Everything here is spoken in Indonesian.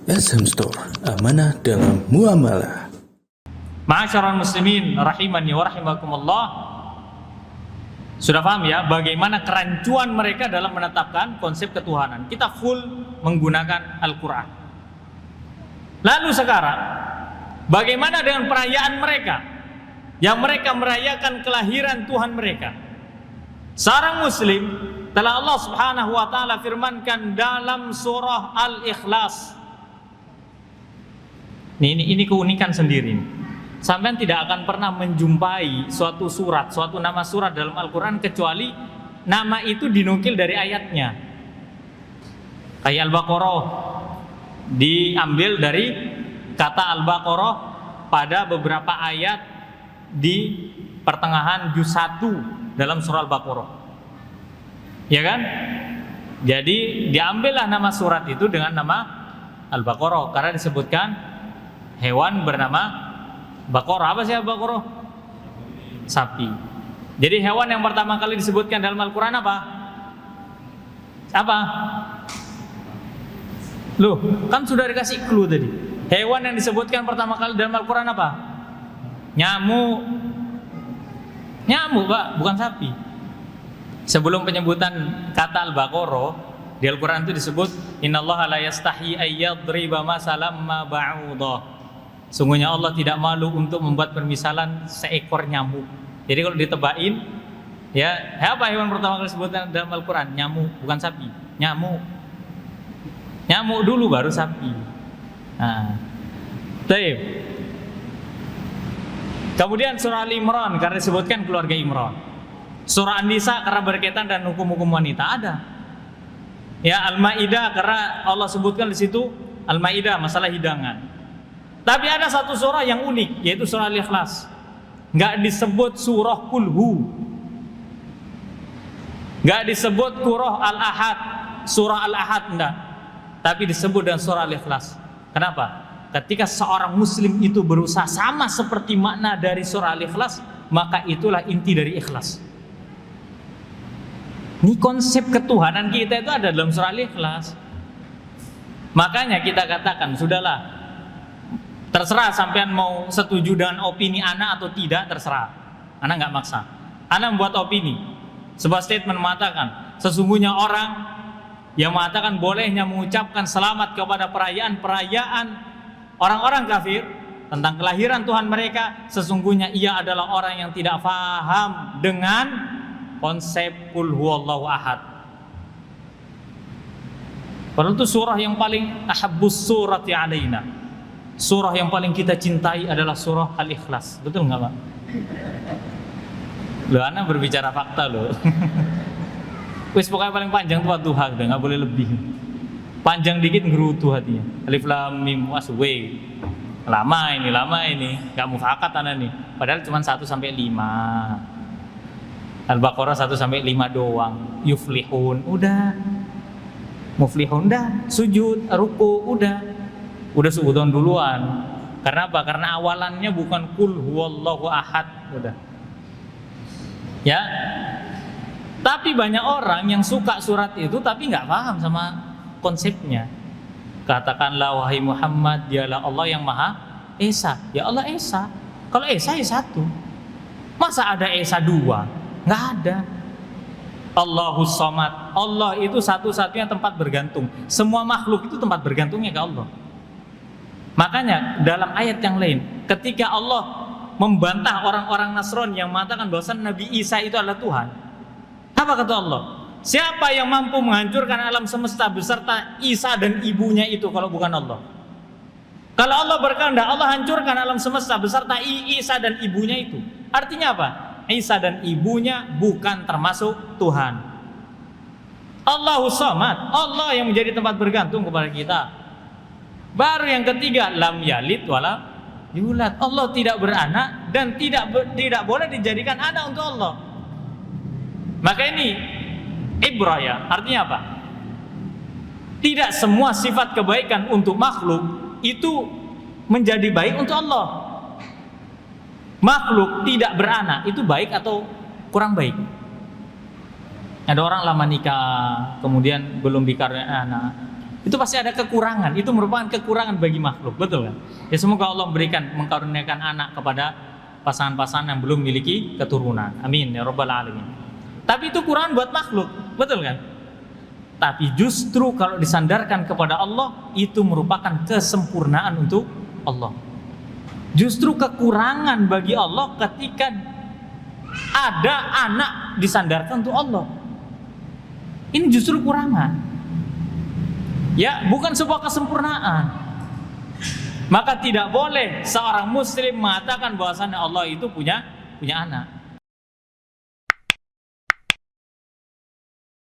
SM Store, amanah dalam muamalah. Ma'asyiral muslimin rahimani wa rahimakumullah. Sudah paham ya bagaimana kerancuan mereka dalam menetapkan konsep ketuhanan. Kita full menggunakan Al-Quran. Lalu sekarang bagaimana dengan perayaan mereka yang mereka merayakan kelahiran Tuhan mereka? Seorang muslim telah Allah Subhanahu wa taala firmankan dalam surah Al-Ikhlas. Ini keunikan sendiri. Sampai tidak akan pernah menjumpai suatu surat, suatu nama surat dalam Al-Quran kecuali nama itu dinukil dari ayatnya. Kayak Al-Baqarah diambil dari kata Al-Baqarah pada beberapa ayat di pertengahan juz 1 dalam surah Al-Baqarah. Ya kan? Jadi diambillah nama surat itu dengan nama Al-Baqarah karena disebutkan hewan bernama Baqarah. Apa sih Baqarah? Sapi. Jadi hewan yang pertama kali disebutkan dalam Al-Quran apa? Apa? Loh, kan sudah dikasih clue tadi. Hewan yang disebutkan pertama kali dalam Al-Quran apa? Nyamuk. Nyamuk, Pak, bukan sapi. Sebelum penyebutan kata Al-Baqarah di Al-Quran itu disebut innallaha la yastahi ayyadriba masalam ma ba'udah. Sungguhnya Allah tidak malu untuk membuat permisalan seekor nyamuk. Jadi kalau ditebain, ya apa hewan pertama kali disebutkan dalam Al-Quran? Nyamuk, bukan sapi. Nyamuk. Nyamuk dulu baru sapi. Nah, baik. Kemudian surah Al-Imran karena disebutkan keluarga Imran. Surah An-Nisa karena berkaitan dan hukum-hukum wanita ada. Ya Al-Maidah karena Allah sebutkan di situ Al-Maidah masalah hidangan. Tapi ada satu surah yang unik, yaitu surah Al-Ikhlas. Nggak disebut surah Kulhu, nggak disebut surah Al-Ahad, surah Al-Ahad enggak. Tapi disebut dengan surah Al-Ikhlas. Kenapa? Ketika seorang muslim itu berusaha sama seperti makna dari surah Al-Ikhlas, maka itulah inti dari ikhlas. Ini konsep ketuhanan kita itu ada dalam surah Al-Ikhlas. Makanya kita katakan, sudahlah, terserah sampean mau setuju dengan opini ana atau tidak, terserah. Ana nggak maksa. Ana membuat opini. Sebuah statement mengatakan, sesungguhnya orang yang mengatakan bolehnya mengucapkan selamat kepada perayaan-perayaan orang-orang kafir tentang kelahiran Tuhan mereka, sesungguhnya ia adalah orang yang tidak paham dengan konsep Qul huwallahu ahad. Padahal itu surah yang paling ahabbus surati alaina. Surah yang paling kita cintai adalah surah Al-Ikhlas. Betul nggak Pak? Loh, Anda berbicara fakta loh. Wis pokoknya paling panjang tuh Duha, udah nggak boleh lebih. Panjang dikit ngerutu hatinya. Alif Lam Mim Waswe. Lama ini, nggak mufakat Anda nih. Padahal cuma 1 sampai 5. Al-Baqarah 1 sampai 5 doang. Yuflihun, udah. Muflihun, udah. Sujud, ruku, udah suudon duluan. Karena apa? Karena awalannya bukan Qul huwallahu ahad, udah. Ya. Tapi banyak orang yang suka surat itu tapi nggak paham sama konsepnya. Katakanlah wahai Muhammad, dialah Allah yang Maha Esa. Ya Allah Esa. Kalau Esa ya satu. Masa ada Esa 2? Nggak ada. Allahus Samad. Allah itu satu-satunya tempat bergantung. Semua makhluk itu tempat bergantungnya ke Allah. Makanya dalam ayat yang lain, ketika Allah membantah orang-orang Nasrani yang mengatakan bahwa Nabi Isa itu adalah Tuhan, apa kata Allah? Siapa yang mampu menghancurkan alam semesta beserta Isa dan ibunya itu kalau bukan Allah? Kalau Allah berkehendak, Allah hancurkan alam semesta beserta Isa dan ibunya itu. Artinya apa? Isa dan ibunya bukan termasuk Tuhan. Allahus Samad, Allah yang menjadi tempat bergantung kepada kita. Baru yang ketiga, lam yalid wala yulad. Allah tidak beranak dan tidak boleh dijadikan anak untuk Allah. Maka ini ibrah ya, artinya apa? Tidak semua sifat kebaikan untuk makhluk itu menjadi baik untuk Allah. Makhluk tidak beranak itu baik atau kurang baik? Ada orang lama nikah, kemudian belum dikaruniai anak. Itu pasti ada kekurangan. Itu merupakan kekurangan bagi makhluk, betul kan? Ya semoga Allah mengkaruniakan anak kepada pasangan-pasangan yang belum memiliki keturunan. Amin ya rabbal alamin. Tapi itu kurang buat makhluk, betul kan? Tapi justru kalau disandarkan kepada Allah, itu merupakan kesempurnaan untuk Allah. Justru kekurangan bagi Allah ketika ada anak disandarkan untuk Allah. Ini justru kurangan. Ya, bukan sebuah kesempurnaan. Maka tidak boleh seorang muslim mengatakan bahwasannya Allah itu punya anak.